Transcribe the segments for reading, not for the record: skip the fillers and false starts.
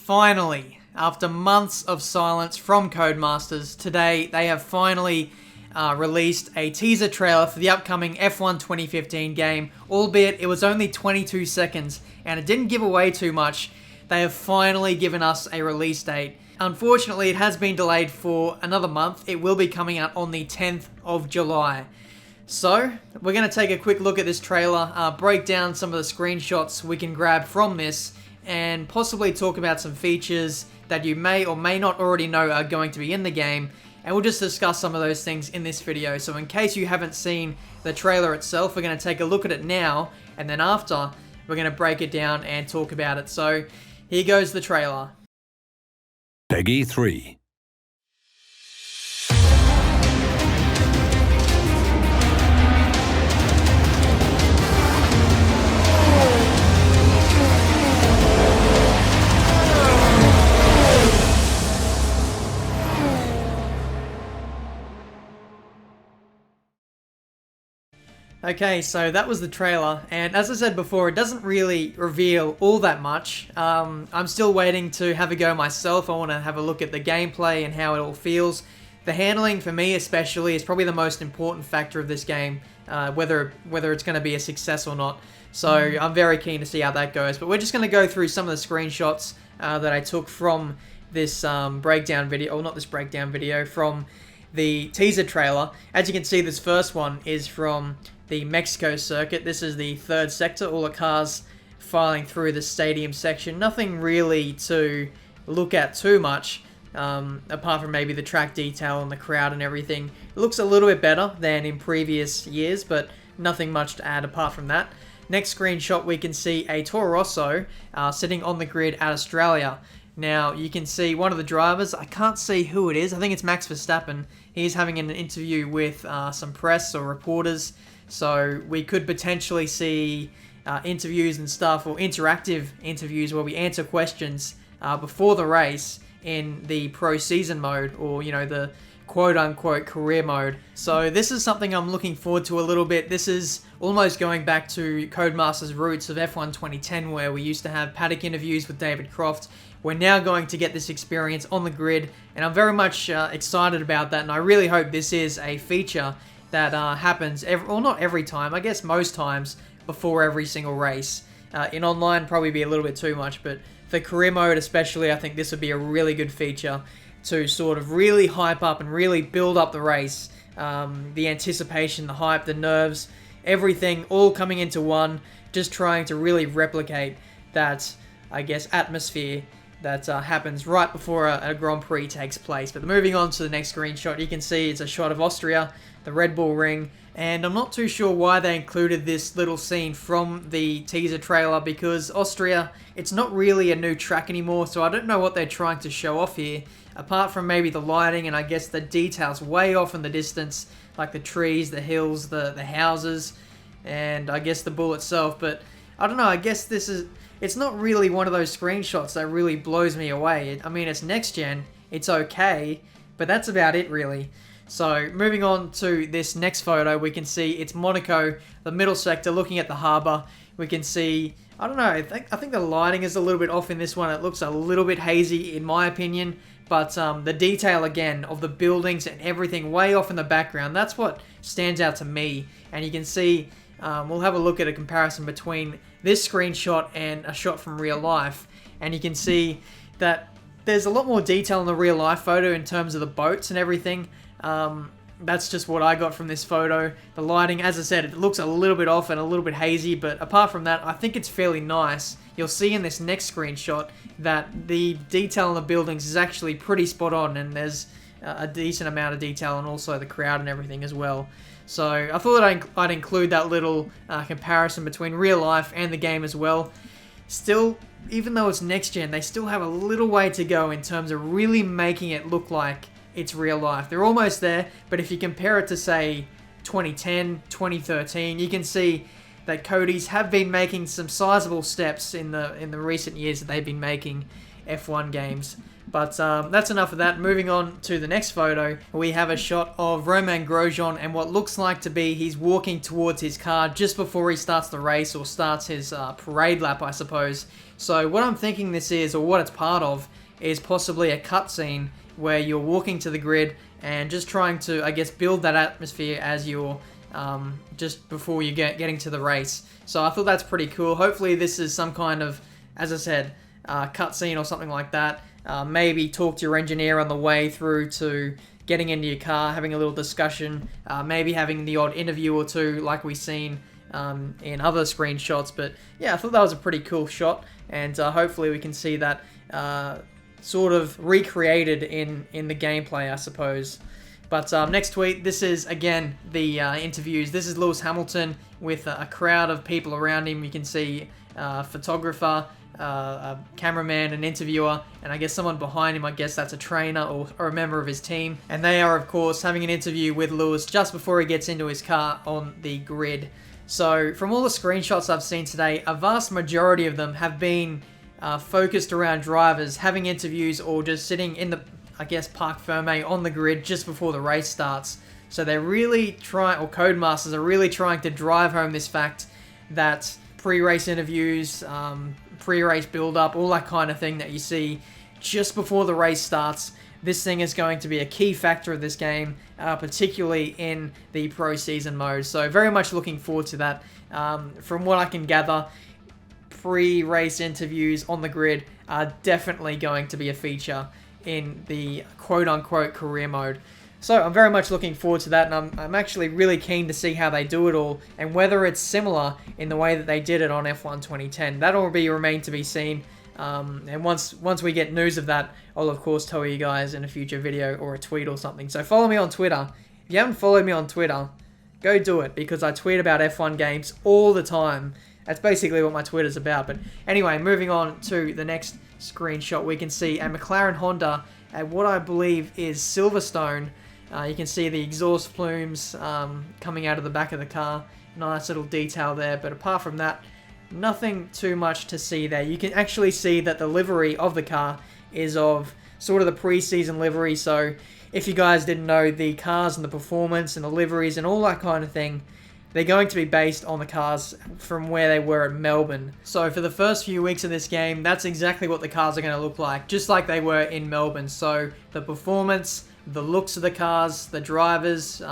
Finally, after months of silence from Codemasters, today they have finally released a teaser trailer for the upcoming F1 2015 game, albeit it was only 22 seconds and it didn't give away too much. They have finally given us a release date. Unfortunately, it has been delayed for another month. It will be coming out on the 10th of July. So, we're going to take a quick look at this trailer, break down some of the screenshots we can grab from this, and possibly talk about some features that you may or may not already know are going to be in the game, and we'll just discuss some of those things in this video. So in case you haven't seen the trailer itself, we're going to take a look at it now, and then after, we're going to break it down and talk about it. So, here goes the trailer. Peggy 3. Okay, so that was the trailer, and as I said before, it doesn't really reveal all that much. I'm still waiting to have a go myself. I want to have a look at the gameplay and how it all feels. The handling, for me especially, is probably the most important factor of this game, whether it's going to be a success or not. So I'm very keen to see how that goes. But we're just going to go through some of the screenshots that I took from this breakdown video, or not this breakdown video, from the teaser trailer. As you can see, this first one is from the Mexico circuit. This is the third sector, all the cars filing through the stadium section. Nothing really to look at too much, apart from maybe the track detail and the crowd and everything. It looks a little bit better than in previous years, but nothing much to add apart from that. Next screenshot, we can see a Toro Rosso sitting on the grid at Australia. Now, you can see one of the drivers. I can't see who it is. I think it's Max Verstappen. He's having an interview with some press or reporters. So we could potentially see interviews and stuff, or interactive interviews where we answer questions before the race in the pro season mode, or, you know, the quote-unquote career mode. So this is something I'm looking forward to a little bit. This is almost going back to Codemasters' roots of F1 2010, where we used to have paddock interviews with David Croft. We're now going to get this experience on the grid, and I'm very much excited about that, and I really hope this is a feature that happens, not every time, I guess most times, before every single race. In online, probably be a little bit too much, but for career mode especially, I think this would be a really good feature to sort of really hype up and really build up the race. The anticipation, the hype, the nerves, everything all coming into one, just trying to really replicate that, I guess, atmosphere that happens right before a Grand Prix takes place. But moving on to the next screenshot, you can see it's a shot of Austria, the Red Bull Ring, and I'm not too sure why they included this little scene from the teaser trailer, because Austria, it's not really a new track anymore, so I don't know what they're trying to show off here, apart from maybe the lighting and I guess the details way off in the distance, like the trees, the hills, the houses, and I guess the bull itself. But I don't know, I guess it's not really one of those screenshots that really blows me away. I mean, it's next gen, it's okay, but that's about it really. So, moving on to this next photo, we can see it's Monaco, the middle sector, looking at the harbour. We can see, I don't know, I think the lighting is a little bit off in this one. It looks a little bit hazy in my opinion, but the detail again of the buildings and everything way off in the background, that's what stands out to me. And you can see, we'll have a look at a comparison between this screenshot and a shot from real life, and you can see that there's a lot more detail in the real life photo in terms of the boats and everything. That's just what I got from this photo. The lighting, as I said, it looks a little bit off and a little bit hazy, but apart from that, I think it's fairly nice. You'll see in this next screenshot that the detail in the buildings is actually pretty spot on, and there's a decent amount of detail, and also the crowd and everything as well. So I thought I'd include that little comparison between real life and the game as well. Still, even though it's next gen, they still have a little way to go in terms of really making it look like it's real life. They're almost there, but if you compare it to, say, 2010, 2013, you can see that Cody's have been making some sizable steps in the recent years that they've been making F1 games. But that's enough of that. Moving on to the next photo, we have a shot of Romain Grosjean and what looks like to be he's walking towards his car just before he starts the race or starts his parade lap, I suppose. So what I'm thinking this is, or what it's part of, is possibly a cutscene where you're walking to the grid and just trying to, I guess, build that atmosphere as you're just before you getting to the race. So I thought that's pretty cool. Hopefully this is some kind of, as I said, cutscene or something like that. Maybe talk to your engineer on the way through to getting into your car, having a little discussion, maybe having the odd interview or two like we've seen in other screenshots. But yeah, I thought that was a pretty cool shot, and hopefully we can see that sort of recreated in the gameplay, I suppose. But next tweet, this is, again, the interviews. This is Lewis Hamilton with a crowd of people around him. You can see a photographer, a cameraman, an interviewer, and I guess someone behind him. I guess that's a trainer or a member of his team. And they are, of course, having an interview with Lewis just before he gets into his car on the grid. So from all the screenshots I've seen today, a vast majority of them have been focused around drivers having interviews or just sitting in the, I guess, Parc Fermé on the grid just before the race starts. So they're really trying, or Codemasters are really trying to drive home this fact that pre-race interviews, pre-race build-up, all that kind of thing that you see just before the race starts, this thing is going to be a key factor of this game, particularly in the pro season mode. So very much looking forward to that. From what I can gather, pre-race interviews on the grid are definitely going to be a feature in the quote-unquote career mode. So I'm very much looking forward to that, and I'm actually really keen to see how they do it all, and whether it's similar in the way that they did it on F1 2010. That'll remain to be seen, and once we get news of that, I'll of course tell you guys in a future video or a tweet or something. So follow me on Twitter. If you haven't followed me on Twitter, go do it, because I tweet about F1 games all the time. That's basically what my Twitter's about. But anyway, moving on to the next screenshot, we can see a McLaren Honda at what I believe is Silverstone. You can see the exhaust plumes coming out of the back of the car. Nice little detail there, but apart from that, nothing too much to see there. You can actually see that the livery of the car is of sort of the pre-season livery. So if you guys didn't know, the cars and the performance and the liveries and all that kind of thing, they're going to be based on the cars from where they were at Melbourne. So for the first few weeks of this game, that's exactly what the cars are going to look like, just like they were in Melbourne. So the performance, the looks of the cars, the drivers,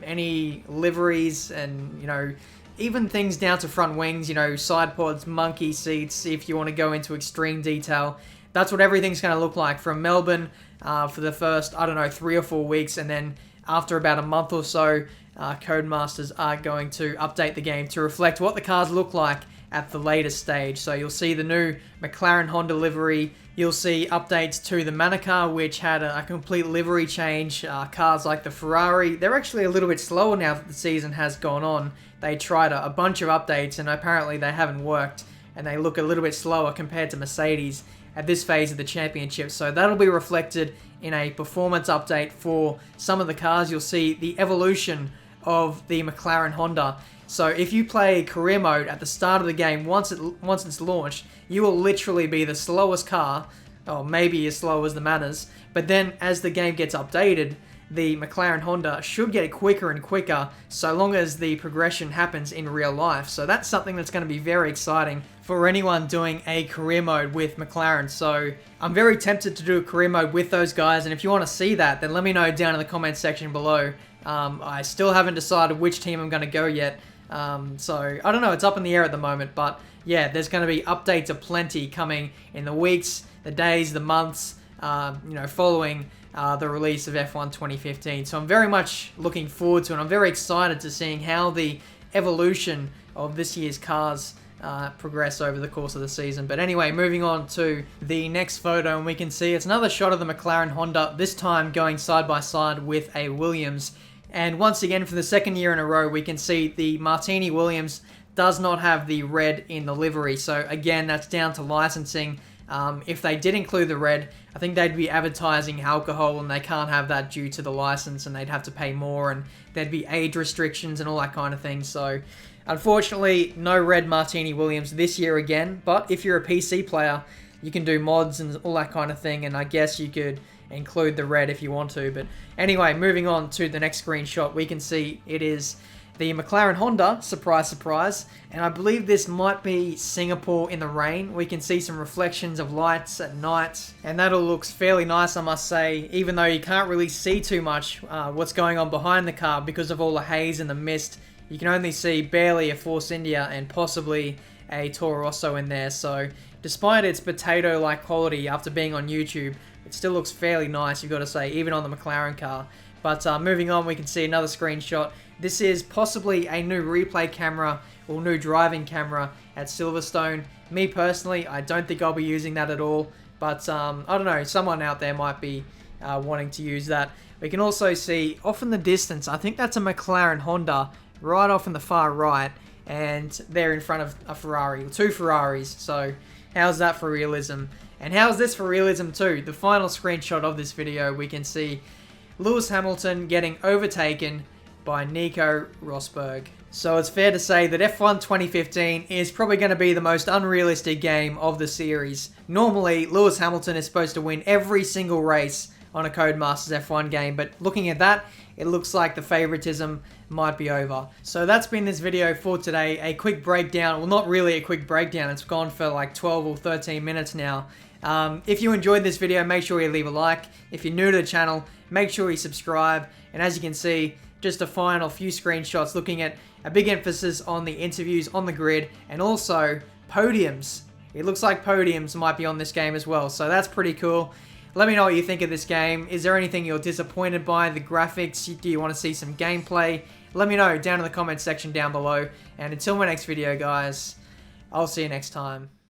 any liveries, and, you know, even things down to front wings, you know, side pods, monkey seats, if you want to go into extreme detail. That's what everything's going to look like from Melbourne for the first, I don't know, 3 or 4 weeks, and then after about a month or so, Codemasters are going to update the game to reflect what the cars look like at the latest stage. So you'll see the new McLaren Honda livery. You'll see updates to the Manacar, which had a complete livery change. Cars like the Ferrari, they're actually a little bit slower now that the season has gone on. They tried a bunch of updates, and apparently they haven't worked, and they look a little bit slower compared to Mercedes at this phase of the championship. So that'll be reflected in a performance update for some of the cars. You'll see the evolution of the McLaren Honda. So if you play career mode at the start of the game, once it's launched, you will literally be the slowest car, or maybe as slow as the Manas. But then as the game gets updated, the McLaren Honda should get quicker and quicker, so long as the progression happens in real life. So that's something that's going to be very exciting for anyone doing a career mode with McLaren. So I'm very tempted to do a career mode with those guys, and if you want to see that, then let me know down in the comments section below. I still haven't decided which team I'm going to go yet, so I don't know, it's up in the air at the moment. But yeah, there's going to be updates aplenty coming in the weeks, the days, the months, you know, following the release of F1 2015. So I'm very much looking forward to it. I'm very excited to seeing how the evolution of this year's cars progress over the course of the season. But anyway, moving on to the next photo, and we can see it's another shot of the McLaren Honda, this time going side by side with a Williams. And once again, for the second year in a row, we can see the Martini Williams does not have the red in the livery. So again, that's down to licensing. If they did include the red, I think they'd be advertising alcohol, and they can't have that due to the license, and they'd have to pay more, and there'd be age restrictions and all that kind of thing. So unfortunately, no red Martini Williams this year again. But if you're a PC player, you can do mods and all that kind of thing, and I guess you could include the red if you want to. But anyway, moving on to the next screenshot, we can see it is the McLaren Honda, surprise, surprise, and I believe this might be Singapore in the rain. We can see some reflections of lights at night, and that all looks fairly nice, I must say, even though you can't really see too much what's going on behind the car because of all the haze and the mist. You can only see barely a Force India and possibly a Toro Rosso in there, so despite its potato-like quality after being on YouTube, it still looks fairly nice, you've got to say, even on the McLaren car. But moving on, we can see another screenshot. This is possibly a new replay camera or new driving camera at Silverstone. Me personally, I don't think I'll be using that at all, but I don't know, someone out there might be wanting to use that. We can also see off in the distance, I think that's a McLaren Honda right off in the far right, and they're in front of a Ferrari, two Ferraris, so how's that for realism? And how's this for realism too? The final screenshot of this video, we can see Lewis Hamilton getting overtaken by Nico Rosberg. So it's fair to say that F1 2015 is probably going to be the most unrealistic game of the series. Normally, Lewis Hamilton is supposed to win every single race on a Codemasters F1 game, but looking at that, it looks like the favoritism might be over. So that's been this video for today. A quick breakdown, well, not really a quick breakdown, it's gone for like 12 or 13 minutes now. If you enjoyed this video, make sure you leave a like. If you're new to the channel, make sure you subscribe. And as you can see, just a final few screenshots looking at a big emphasis on the interviews on the grid and also podiums. It looks like podiums might be on this game as well, so that's pretty cool. Let me know what you think of this game. Is there anything you're disappointed by? The graphics? Do you want to see some gameplay? Let me know down in the comments section down below. And until my next video, guys, I'll see you next time.